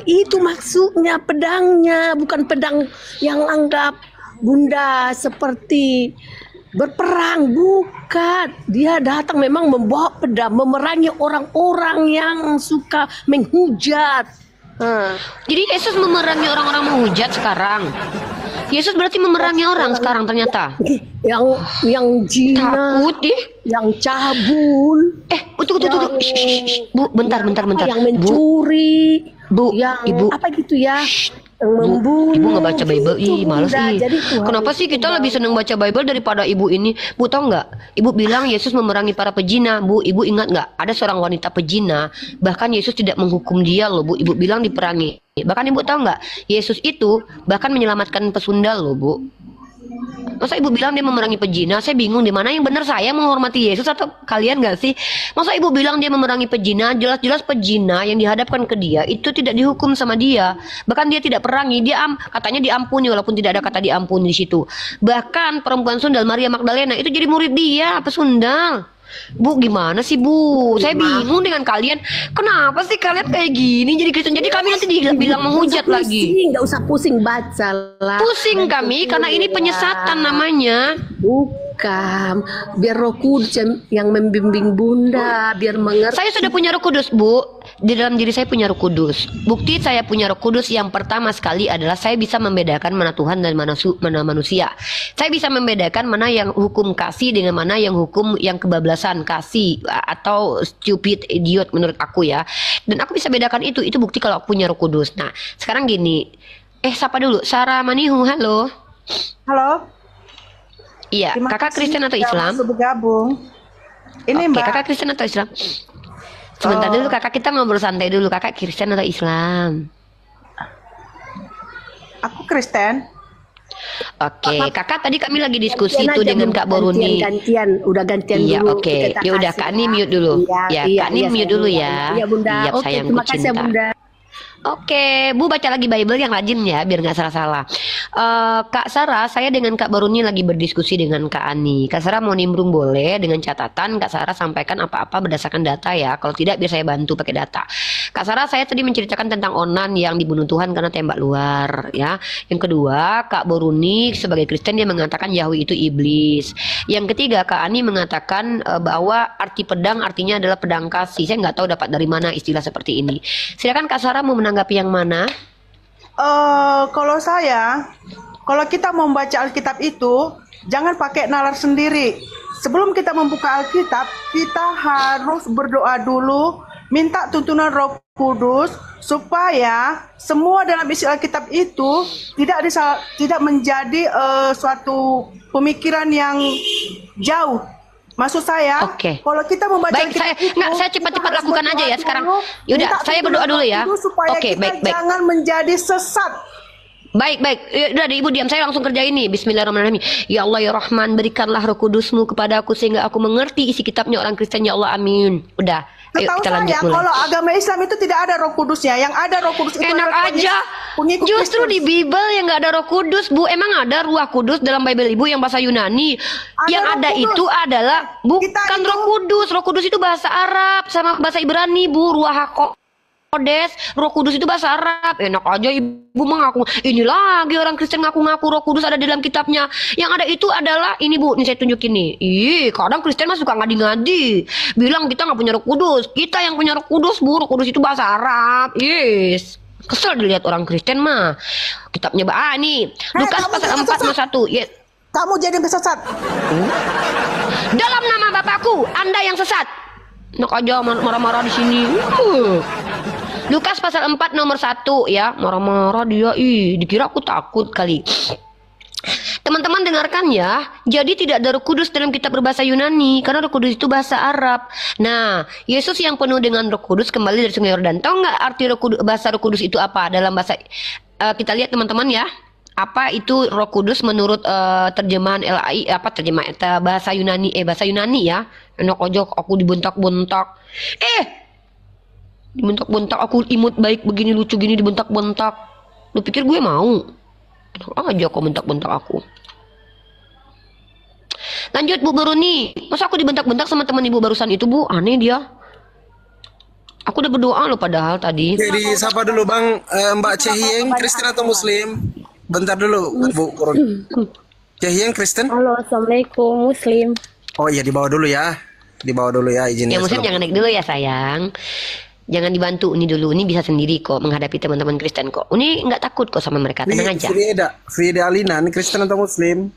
Itu maksudnya pedangnya, bukan pedang yang anggap Bunda seperti berperang, bukan. Dia datang memang membawa pedang, memerangi orang-orang yang suka menghujat. Jadi Yesus memerangi orang-orang menghujat sekarang. Yesus berarti memerangi orang sekarang ternyata. Yang zina, Takut deh. yang cabul, Tunggu. Shh. Bu, bentar. yang mencuri, Bu, yang Ibu. apa gitu ya, yang Bu, membunuh. Ibu nggak baca Bible, Itu, males Bunda. ih. Jadi Tuhan Kenapa sih kita lebih seneng baca Bible daripada ibu ini? Bu, tahu nggak? Ibu bilang Yesus memerangi para pezina. Bu, ibu ingat nggak? Ada seorang wanita pezina, bahkan Yesus tidak menghukum dia loh, Bu. Ibu bilang diperangi. Bahkan ibu tahu nggak? Yesus itu bahkan menyelamatkan pesundal loh, Bu. Masa ibu bilang dia memerangi pezina? Saya bingung di mana yang benar, saya menghormati Yesus atau kalian nggak sih? Masa ibu bilang dia memerangi pezina? Jelas-jelas pezina yang dihadapkan ke dia itu tidak dihukum sama dia. Bahkan dia tidak perangi, katanya diampuni walaupun tidak ada kata diampuni di situ. Bahkan perempuan sundal Maria Magdalena itu jadi murid dia, pesundal. Bu, gimana sih Bu? Saya bingung dengan kalian. Kenapa sih kalian kayak gini jadi Kristen? Jadi kami nanti dibilang menghujat lagi. Nggak usah pusing baca lah. Pusing kami karena ini penyesatan namanya. Bukan, biar Roh Kudus yang membimbing Bunda, biar mengerti. Saya sudah punya Roh Kudus, Bu. Di dalam diri saya punya Roh Kudus. Bukti saya punya Roh Kudus yang pertama sekali adalah saya bisa membedakan mana Tuhan dan mana manusia. Saya bisa membedakan mana yang hukum kasih dengan mana yang hukum yang kebablasan kasih atau stupid idiot menurut aku ya. Dan aku bisa bedakan itu. Itu bukti kalau aku punya Roh Kudus. Nah, sekarang gini. Sapa dulu. Sarah Manihu, halo. Halo. Iya, Terima kakak kasih Kristen atau sudah Islam? masuk bergabung. Ini Oke, Mbak. kakak Kristen atau Islam? Sebentar dulu kakak, kita ngobrol santai dulu. Kakak Kristen atau Islam? Aku Kristen. Oke, kakak tadi kami lagi diskusi Gantian tuh aja, dengan Bu. Kak Boruni. Udah gantian Iya, dulu. oke. Kita Ya udah, kasih Kak Ani mute dulu. Iya, Kak Ani mute sayang. dulu ya. Iya, Bunda. Iya, Oke, sayangku terima kasih ya, cinta. Bunda. Oke, Bu baca lagi Bible yang rajin ya, biar nggak salah-salah. Kak Sarah, saya dengan Kak Boruni lagi berdiskusi dengan Kak Ani. Kak Sarah mau nimbrung boleh dengan catatan Kak Sarah sampaikan apa-apa berdasarkan data ya. Kalau tidak biar saya bantu pakai data. Kak Sarah, saya tadi menceritakan tentang Onan yang dibunuh Tuhan karena tembak luar ya. Yang kedua, Kak Boruni sebagai Kristen dia mengatakan Yahweh itu iblis. Yang ketiga, Kak Ani mengatakan bahwa arti pedang artinya adalah pedang kasih. Saya nggak tahu dapat dari mana istilah seperti ini. Silakan Kak Sarah mau menanggapi yang mana? Kalau kita membaca Alkitab itu, jangan pakai nalar sendiri. Sebelum kita membuka Alkitab, kita harus berdoa dulu, minta tuntunan Roh Kudus, supaya semua dalam isi Alkitab itu tidak menjadi suatu pemikiran yang jauh. Maksud saya, kalau kita membaca saya cepat-cepat lakukan aja ya sekarang. Yaudah, saya berdoa dulu ya. Oke, baik. Jangan menjadi sesat. Baik. Udah Ibu diam, saya langsung kerja ini. Bismillahirrahmanirrahim. Ya Allah ya Rahman, berikanlah Roh Kudus-Mu kepada aku sehingga aku mengerti isi kitabnya orang Kristen, ya Allah, amin. Udah. Ayo Setahu kita lanjut saya, mulai. kalau agama Islam itu tidak ada Roh Kudusnya. Yang ada Roh Kudus itu Enak adalah aja. pengikut Justru Kristus. di Bible yang nggak ada Roh Kudus, Bu. Emang ada Ruah Kudus dalam Bible Ibu yang bahasa Yunani? Yang Roh ada Kudus. itu adalah bukan Roh Kudus. Roh Kudus itu bahasa Arab sama bahasa Ibrani, Bu. Ruah Kodes, Roh Kudus itu bahasa Arab. Enak aja Ibu mengaku. Ini lagi orang Kristen ngaku-ngaku Roh Kudus ada di dalam kitabnya. Yang ada itu adalah ini Bu, ini saya tunjukin nih. Kadang Kristen mah suka ngadi-ngadi. Bilang kita nggak punya Roh Kudus. Kita yang punya Roh Kudus, Bu. Roh Kudus itu bahasa Arab. Yes. Kesel dilihat orang Kristen mah. Kitabnya nih. Lukas pasal 4 ayat 1. Yes. Kamu jadi sesat. Dalam nama Bapakku, Anda yang sesat. Enak aja marah-marah di sini. Lukas pasal 4 nomor 1 ya. Marah-marah dia. Dikira aku takut kali. Teman-teman dengarkan ya. Jadi tidak ada Roh Kudus dalam kitab berbahasa Yunani karena Roh Kudus itu bahasa Arab. Nah, Yesus yang penuh dengan Roh Kudus kembali dari Sungai Yordan. Tahu nggak arti bahasa Roh Kudus itu apa dalam bahasa kita lihat teman-teman ya. Apa itu Roh Kudus menurut terjemahan LAI bahasa Yunani bahasa Yunani ya. Enak aja aku dibentak-bentak. Dibentak-bentak, aku imut baik begini lucu gini dibentak-bentak. Lu pikir gue mau? Enak aja kok bentak-bentak aku. Lanjut Bu Baruni. Masa aku dibentak-bentak sama teman ibu barusan itu, Bu? Aneh dia. Aku udah berdoa loh padahal tadi. Jadi siapa dulu Bang? Mbak Cehieng Kristen atau Muslim? Bentar dulu Bu. Cehieng Kristen? Halo, assalamualaikum, Muslim. Oh iya, dibawa dulu ya. Dibawa dulu ya izinnya. Yang Muslim jangan naik dulu ya sayang. Jangan dibantu ini dulu. Ini bisa sendiri kok menghadapi teman-teman Kristen kok. Ini nggak takut kok sama mereka. Tenang aja. Frieda Alinan Kristen atau Muslim?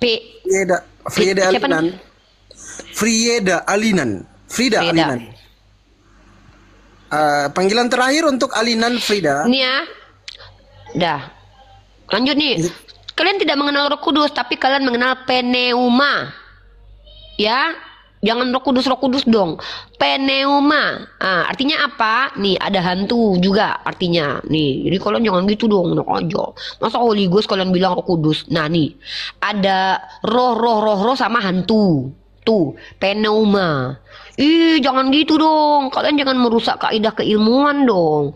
Frieda Alinan. Frieda Alinan. Frida Alinan. Panggilan terakhir untuk Alinan Frida. Ini ya. Dah. Lanjut nih. Kalian tidak mengenal Roh Kudus, tapi kalian mengenal pneuma. Ya. Jangan Roh Kudus dong. Pneuma. Artinya apa? Nih, ada hantu juga artinya. Nih, jadi kalian jangan gitu dong, enak aja. Masa Holy Ghost kalian bilang Roh Kudus? Nah, nih. Ada roh sama hantu. Tuh, pneuma. Ih, jangan gitu dong. Kalian jangan merusak kaidah keilmuan dong.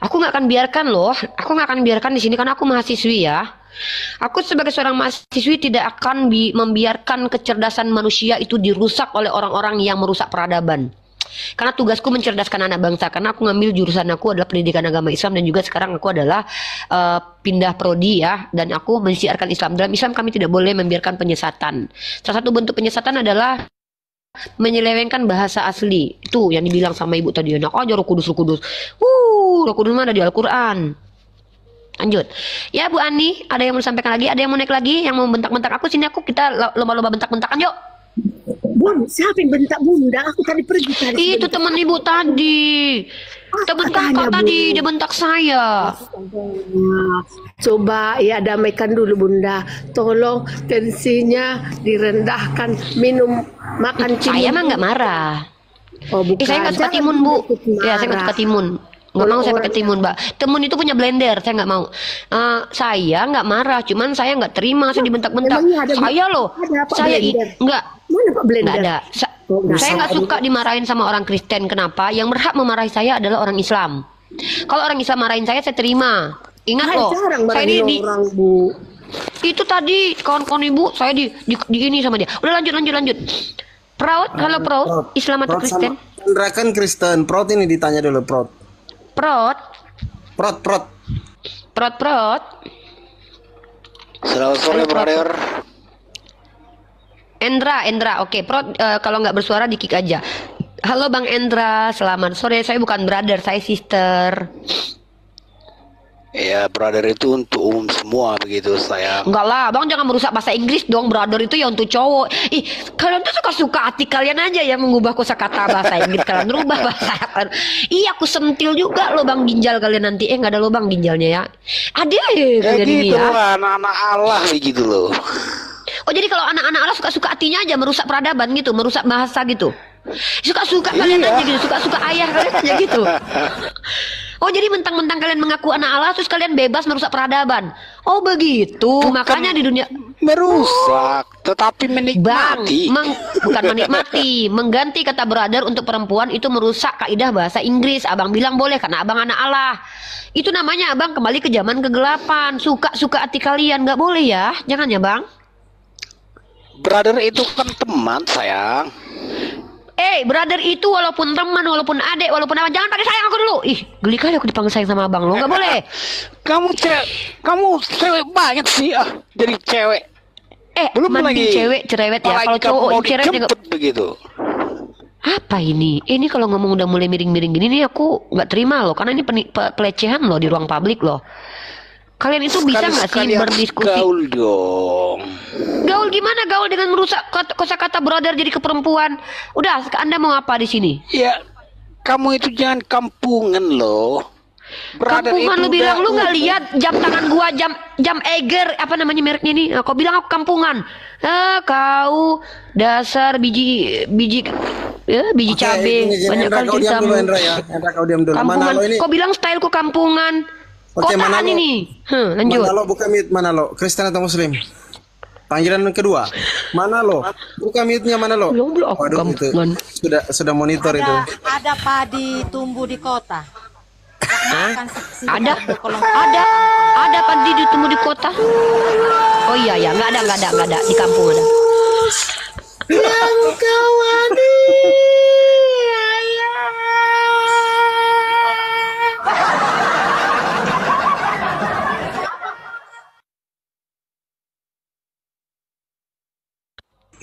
Aku nggak akan biarkan loh. Aku nggak akan biarkan di sini karena aku mahasiswi ya. Aku sebagai seorang mahasiswi tidak akan membiarkan kecerdasan manusia itu dirusak oleh orang-orang yang merusak peradaban. Karena tugasku mencerdaskan anak bangsa. Karena aku ngambil jurusan aku adalah pendidikan agama Islam dan juga sekarang aku adalah pindah prodi ya. Dan aku mensiarkan Islam. Dalam Islam kami tidak boleh membiarkan penyesatan. Salah satu bentuk penyesatan adalah menyelewengkan bahasa asli. Itu yang dibilang sama ibu tadi. Enak aja Roh Kudus. Roh Kudus mah ada di Al-Quran. Lanjut. Ya Bu Ani, ada yang mau disampaikan lagi? Ada yang mau naik lagi? Yang mau bentak-bentak aku? Sini kita lomba-lomba bentak-bentakan yuk. Bun, siapa yang bentak Bunda? Aku tadi pergi tadi. Itu teman ibu tadi. Teman kakak tadi dia bentak saya. Coba ya damaikan dulu Bunda. Tolong tensinya direndahkan, makan timun. Saya mah nggak marah. Oh bukan. Saya nggak suka timun Bu. Ya saya nggak suka timun. Nggak mau saya pakai timun Mbak. Timun itu punya blender, saya nggak mau. Saya nggak marah, cuman saya nggak terima saya dibentak-bentak. Saya loh, saya nggak. Mana Pak blender? Nggak ada. Saya nggak suka dimarahin sama orang Kristen. Kenapa? Yang berhak memarahi saya adalah orang Islam. Kalau orang Islam marahin saya terima. Ingat loh, saya ini orang, Bu. Itu tadi kawan-kawan ibu saya di ini sama dia. Udah lanjut. Proud, halo Proud, Islam atau Kristen? Chandra kan Kristen. Proud ini ditanya dulu Proud. Prot. Selamat sore, brother. Endra, oke. Prot, kalau nggak bersuara di kick aja. Halo Bang Endra, selamat sore. Saya bukan brother, saya sister. Ya, brother itu untuk umum semua begitu sayang. Enggak lah, Bang jangan merusak bahasa Inggris dong. Brother itu ya untuk cowok. Ih, kalian tuh suka-suka hati kalian aja ya mengubah kosakata bahasa Inggris. Kalian rubah bahasa. Iya, aku sentil juga lubang ginjal kalian nanti. Nggak ada lubang ginjalnya ya. Ada ya kalian gitu ini ya. Anak-anak Allah begitu loh. Oh jadi kalau anak-anak Allah suka-suka hatinya aja merusak peradaban gitu, merusak bahasa gitu. Suka-suka kalian aja gitu, suka-suka ayah kalian aja gitu. Oh jadi mentang-mentang kalian mengaku anak Allah terus kalian bebas merusak peradaban. Oh begitu. Bukan makanya di dunia merusak, tetapi menikmati. Bukan menikmati, mengganti kata brother untuk perempuan itu merusak kaidah bahasa Inggris. Abang bilang boleh karena abang anak Allah. Itu namanya abang kembali ke zaman kegelapan. Suka-suka hati kalian nggak boleh ya, jangan ya bang. Brother itu kan teman sayang. Brother itu walaupun teman, walaupun adik, walaupun apa, jangan pakai sayang aku dulu. Ih, geli kali aku dipanggil sayang sama abang lo, nggak boleh. Kamu cewek banget sih jadi cewek. Belum lagi cewek cerewet ya. Kalau cowok cerewet juga begitu. Apa ini? Ini kalau ngomong udah mulai miring-miring gini nih aku nggak terima loh, karena ini pelecehan loh di ruang publik loh. Kalian itu bisa nggak sih berdiskusi? Gaul dong. Gaul gimana? Gaul dengan merusak kosakata brother jadi ke perempuan. Udah, Anda mau apa di sini? Ya, kamu itu jangan kampungan loh. Brother kampungan lu bilang lu nggak lihat jam tangan gua jam Eiger apa namanya mereknya ini? Kau bilang aku kampungan. Kau dasar biji cabe banyak kali ceritamu. Kampungan. Kau bilang styleku kampungan. Oke, Kotaan ini. Lanjut. Manalo bukan Manalo, Kristen atau Muslim? Panggilan kedua. Mana lo? Buka mute-nya mana lo? Belum aku Waduh, itu kampungan. sudah monitor itu. Ada padi tumbuh di kota. Hah? Ada padi ditumbuh di kota. Oh iya ya, nggak ada di kampung ada. Yang kawani.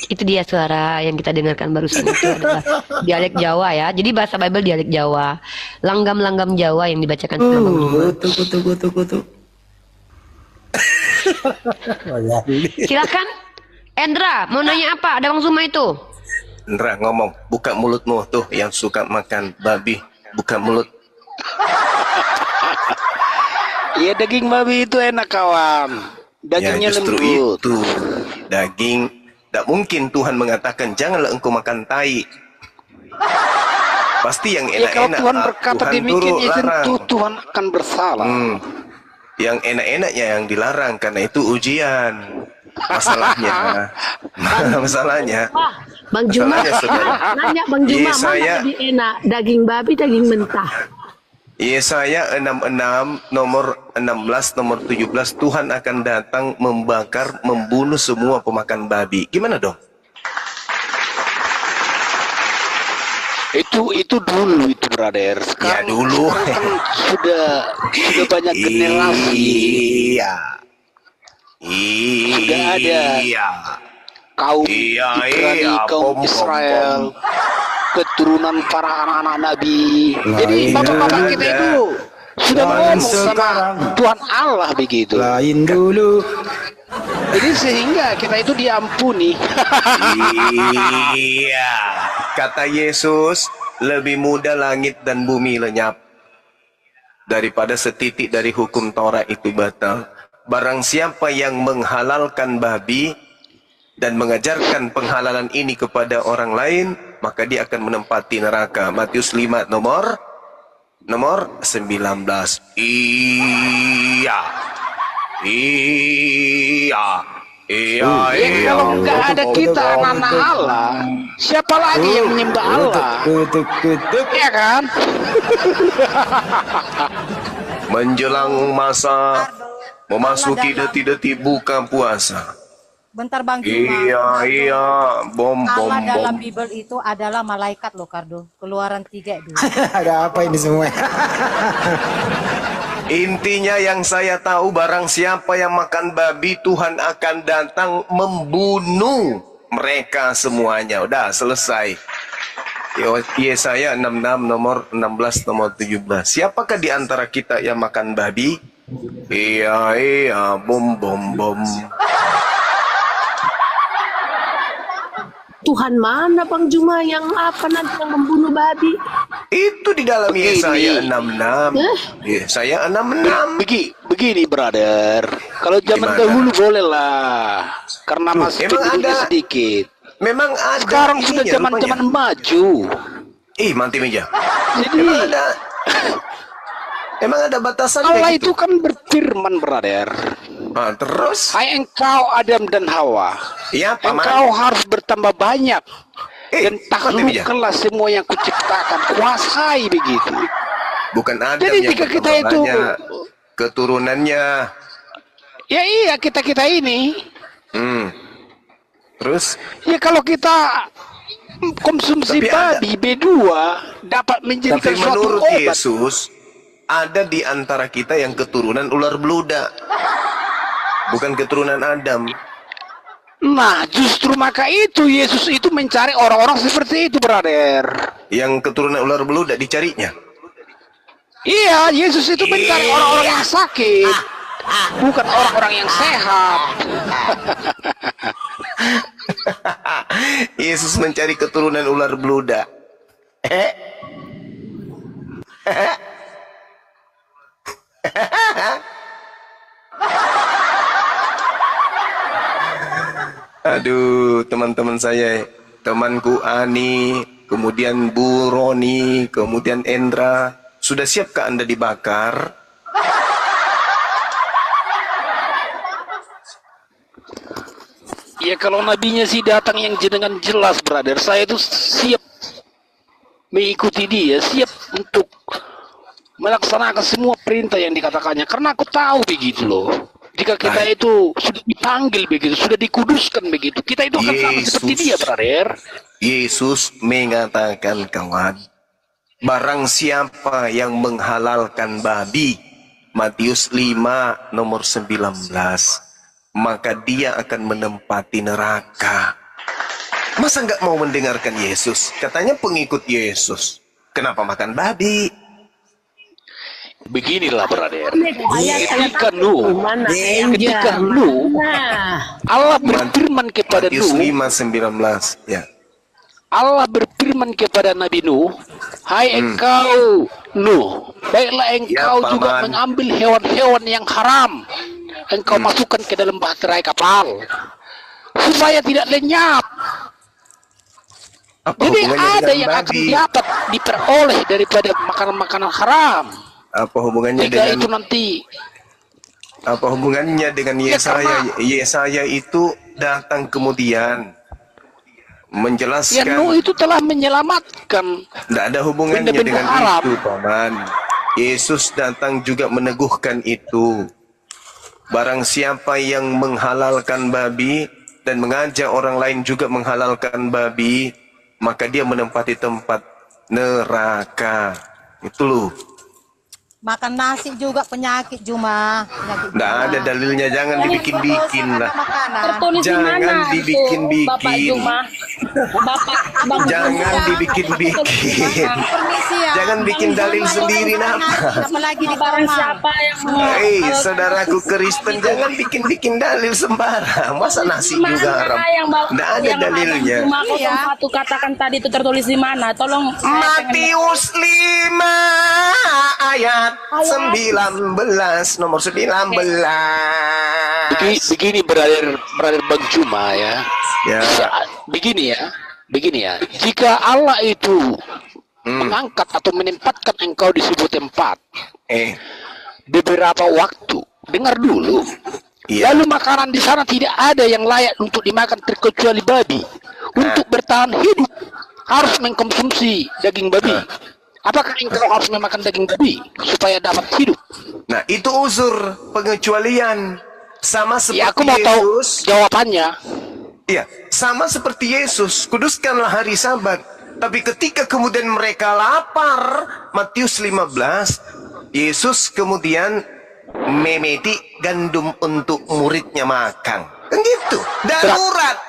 Itu dia suara yang kita dengarkan barusan itu adalah dialek Jawa ya. Jadi bahasa Bible dialek Jawa. Langgam-langgam Jawa yang dibacakan sama Bang Juma. Kutu. Silakan. Endra, mau nanya apa? Ada Bang Zuma itu. Indra ngomong, buka mulutmu tuh yang suka makan babi, buka mulut. Ya daging babi itu enak kawan. Dagingnya Ya justru lembut. itu daging. Tak mungkin Tuhan mengatakan janganlah engkau makan tai. Pasti yang Ya kalau enak-enak Tuhan berkata Tuhan demikian turut ya larang. tentu Tuhan akan bersalah. Yang enak-enaknya yang dilarang karena itu ujian. Masalahnya Bang Juma, masalahnya, saudara. nanya Bang Juma, Yesaya- mana lebih enak, daging babi, daging mentah? Yesaya 66 nomor 16 nomor 17 Tuhan akan datang membakar membunuh semua pemakan babi. Gimana dong? Itu dulu itu brother. Sekarang, Ya dulu. sekarang kan sudah banyak generasi. Iya. Sudah ada kaum Ibrani, kaum Israel, keturunan para anak-anak Nabi. Jadi bapak-bapak kita itu sudah ngomong sama Tuhan Allah begitu. Lain dulu. Jadi sehingga kita itu diampuni. Iya. Kata Yesus, lebih mudah langit dan bumi lenyap daripada setitik dari hukum Taurat itu batal. Barang siapa yang menghalalkan babi dan mengajarkan penghalalan ini kepada orang lain, maka dia akan menempati neraka. Matius 5 nomor 19. Iya. Ya kalau nggak ada kita anak-anak Allah, siapa lagi yang menyembah Allah? Ya kan? Menjelang masa memasuki detik-detik buka puasa. Bentar Bang Juma. Iya, bom. Allah dalam Bible itu adalah malaikat loh Kardo. Keluaran 3 dulu. Ada apa ini semua? Intinya yang saya tahu, barang siapa yang makan babi, Tuhan akan datang membunuh mereka semuanya. Udah selesai. Yesaya 66 nomor 16 nomor 17. Siapakah di antara kita yang makan babi? Iya, bom. Tuhan mana Bang Juma yang apa nanti yang membunuh babi? Itu di dalam Yesaya 66. Yesaya 66. Begini brother. Kalau zaman Gimana? dahulu boleh lah. Karena masih emang ada. sedikit. Memang ada. Sekarang sudah ininya zaman-zaman rupanya. maju. Manti meja. Jadi Emang ada batasan Allah kayak itu kan berfirman brother. Terus? Hai engkau Adam dan Hawa. Ya, Paman. Engkau harus bertambah banyak. Dan Manti meja. taklukkanlah semua yang kuciptakan. Kuasai begitu. Bukan Adam Jadi yang jika kita bertambah itu banyak, keturunannya. Ya iya kita ini. Terus? Ya kalau kita konsumsi Tapi ada. babi B2 dapat menjadi Tapi suatu menurut obat. Yesus, ada di antara kita yang keturunan ular beludak. Bukan keturunan Adam. Nah, justru maka itu Yesus itu mencari orang-orang seperti itu, brother. Yang keturunan ular beludak dicarinya. Iya, Yesus itu mencari orang-orang yang sakit, bukan orang-orang yang sehat. Yesus mencari keturunan ular beludak. Aduh, teman-teman saya, temanku Ani, kemudian Bu Roni, kemudian Endra, sudah siapkah Anda dibakar? Ya kalau nabinya sih datang yang dengan jelas, brother, saya itu siap mengikuti dia, siap untuk melaksanakan semua perintah yang dikatakannya, karena aku tahu begitu loh. Jika kita itu sudah dipanggil begitu, sudah dikuduskan begitu, kita itu akan sama seperti dia, brother. Yesus mengatakan, kawan, barang siapa yang menghalalkan babi, Matius 5 nomor 19, maka dia akan menempati neraka. Masa nggak mau mendengarkan Yesus? Katanya pengikut Yesus. Kenapa makan babi? Beginilah, brother. Ketika Nuh, Allah berfirman kepada Matius Nuh, 5:19, ya. Allah berfirman kepada Nabi Nuh, hai engkau Nuh, baiklah engkau juga mengambil hewan-hewan yang haram, engkau masukkan ke dalam bahtera kapal, supaya tidak lenyap. Jadi ada yang akan dapat diperoleh daripada makanan-makanan haram. Apa hubungannya Jika dengan itu nanti? Apa hubungannya dengan Yesaya? Yesaya itu datang kemudian menjelaskan. Ya Nuh itu telah menyelamatkan. Tidak ada hubungannya dengan haram. itu, paman. Yesus datang juga meneguhkan itu. Barang siapa yang menghalalkan babi dan mengajak orang lain juga menghalalkan babi, maka dia menempati tempat neraka. Itu loh. Makan nasi juga penyakit Juma. Nggak ada dalilnya, jangan dibikin-bikin lah. Tertulis di mana Jangan itu, Bapak dibikin-bikin. Juma? Bapak Bang Jangan Juma. dibikin-bikin. Jangan bikin dalil sendiri, napa? Apalagi di barang siapa yang Hei, saudaraku Kristen, jangan bikin-bikin dalil sembarang. Masa nasi juga haram? Nggak ada dalilnya. Cuma 01 katakan tadi itu tertulis di mana? Tolong. Matius 5 ayat 19 nomor 19. Begini brother Bang Juma ya. Begini ya. Jika Allah itu mengangkat atau menempatkan engkau di sebuah tempat, beberapa waktu, dengar dulu. Lalu makanan di sana tidak ada yang layak untuk dimakan terkecuali babi. Untuk bertahan hidup harus mengkonsumsi daging babi. Apakah engkau harus memakan daging babi supaya dapat hidup? Nah, itu uzur pengecualian. Sama seperti aku mau tahu jawabannya. Iya, sama seperti Yesus, kuduskanlah hari Sabat. Tapi ketika kemudian mereka lapar, Matius 15, Yesus kemudian memeti gandum untuk muridnya makan. Kan gitu, darurat.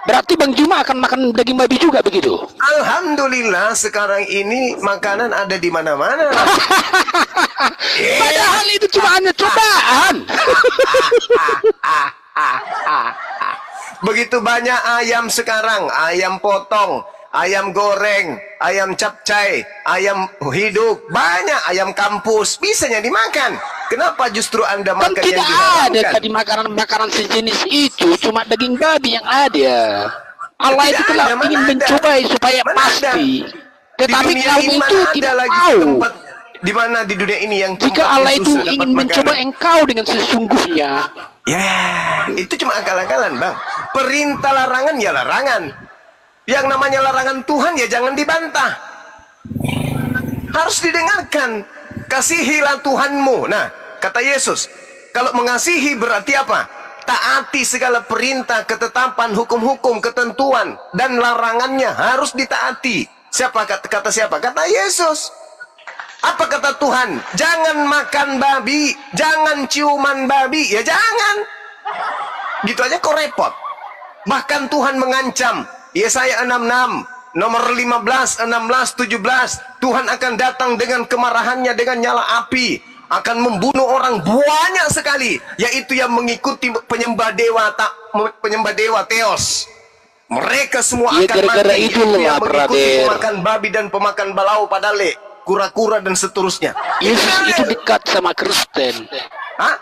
Berarti Bang Juma akan makan daging babi juga begitu? Alhamdulillah sekarang ini makanan ada di mana-mana. Padahal itu cuma hanya cobaan. Begitu banyak ayam sekarang, ayam potong, ayam goreng, ayam capcay, ayam hidup, banyak ayam kampus, bisanya dimakan. Kenapa justru Anda makan yang diharamkan? Tidak ada tadi makanan sejenis itu, cuma daging babi yang ada. Allah itu telah ingin mencobai supaya pasti. Tetapi kamu itu tidak tahu. Di mana di dunia ini yang jika Allah itu ingin mencoba engkau dengan sesungguhnya? Ya, itu cuma akal-akalan, Bang. Perintah larangan ya larangan. Yang namanya larangan Tuhan ya jangan dibantah. Harus didengarkan. Kasihilah Tuhanmu. Nah, kata Yesus, kalau mengasihi berarti apa? Taati segala perintah, ketetapan, hukum-hukum, ketentuan, dan larangannya harus ditaati. Kata siapa? Kata Yesus. Apa kata Tuhan? Jangan makan babi, jangan ciuman babi. Ya jangan. Gitu aja kok repot. Bahkan Tuhan mengancam. Yesaya 66, nomor 15, 16, 17. Tuhan akan datang dengan kemarahannya dengan nyala api. Akan membunuh orang banyak sekali. Yaitu yang mengikuti penyembah dewa Theos. Mereka semua akan mati. Itu yang mengikuti pemakan babi dan pemakan balau padale, kura-kura dan seterusnya. Yesus itu dekat sama Kristen. Hah?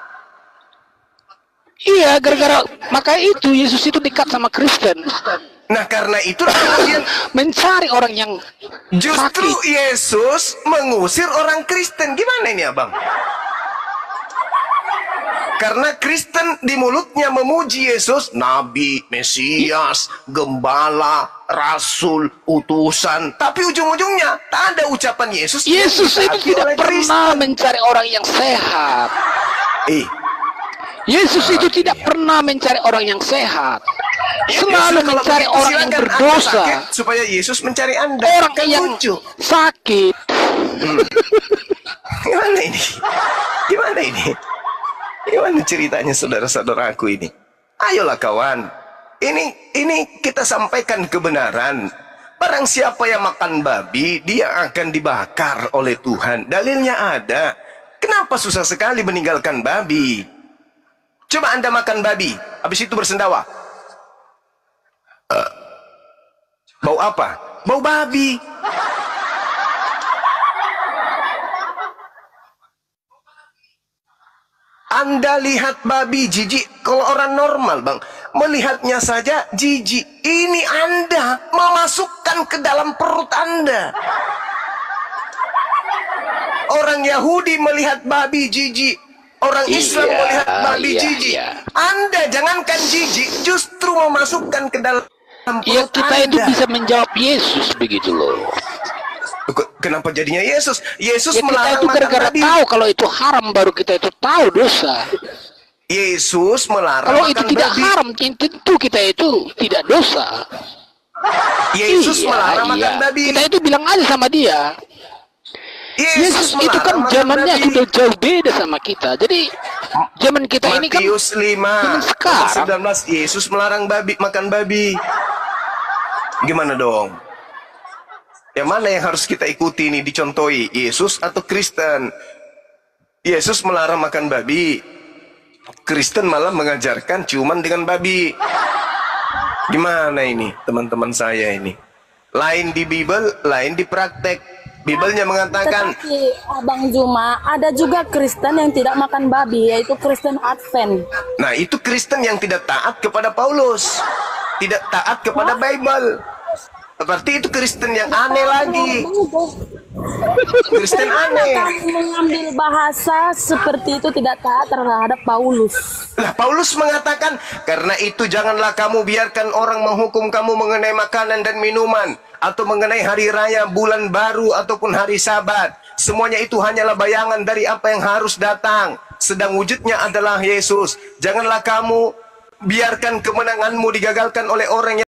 Iya, gara-gara maka itu Yesus itu dekat sama Kristen. Nah, karena itu kemudian mencari orang yang justru sakit. Yesus mengusir orang Kristen. Gimana ini, Abang? Karena Kristen di mulutnya memuji Yesus, Nabi, Mesias, Gembala, Rasul, utusan. Tapi ujung-ujungnya tak ada ucapan Yesus. Yesus itu tidak pernah mencari orang yang sehat. Yesus itu tidak pernah mencari orang yang sehat. Selalu mencari orang yang berdosa. Supaya Yesus mencari Anda. Orang yang sakit. Gimana ini? Gimana ini? Gimana ceritanya saudara-saudaraku ini? Ayolah kawan. Ini kita sampaikan kebenaran. Barang siapa yang makan babi, dia akan dibakar oleh Tuhan. Dalilnya ada. Kenapa susah sekali meninggalkan babi? Coba Anda makan babi, habis itu bersendawa. Bau apa? Bau babi. Anda lihat babi jijik. Kalau orang normal bang, melihatnya saja jijik. Ini Anda memasukkan ke dalam perut Anda. Orang Yahudi melihat babi jijik. Orang Islam melihat babi jijik. Anda jangankan jijik, justru memasukkan ke dalam perut Ya kita Anda. itu bisa menjawab Yesus begitu loh. Kenapa jadinya Yesus? Yesus Ya kita melarang itu makan gara-gara babi. tahu kalau itu haram, baru kita itu tahu dosa. Yesus melarang Kalau makan itu tidak babi. haram, tentu kita itu tidak dosa. Yesus melarang makan babi. Kita itu bilang aja sama dia. Yesus itu kan melarang makan zamannya babi. sudah jauh beda sama kita. Jadi zaman kita ini kan Matius 5 zaman sekarang. 19, Yesus melarang babi makan babi. Gimana dong? Yang mana yang harus kita ikuti ini, dicontohi? Yesus atau Kristen? Yesus melarang makan babi. Kristen malah mengajarkan ciuman dengan babi. Gimana ini teman-teman saya ini? Lain di Bible, lain di praktek. Biblenya mengatakan, Tetapi Abang Juma, ada juga Kristen yang tidak makan babi, yaitu Kristen Advent. nah itu Kristen yang tidak taat kepada Paulus, tidak taat kepada Bible. Berarti itu Kristen yang aneh lagi. Kristen aneh. Kamu mengambil bahasa seperti itu tidak taat terhadap Paulus. Lah Paulus mengatakan, karena itu janganlah kamu biarkan orang menghukum kamu mengenai makanan dan minuman, atau mengenai hari raya, bulan baru, ataupun hari Sabat. Semuanya itu hanyalah bayangan dari apa yang harus datang, sedang wujudnya adalah Yesus. Janganlah kamu biarkan kemenanganmu digagalkan oleh orang yang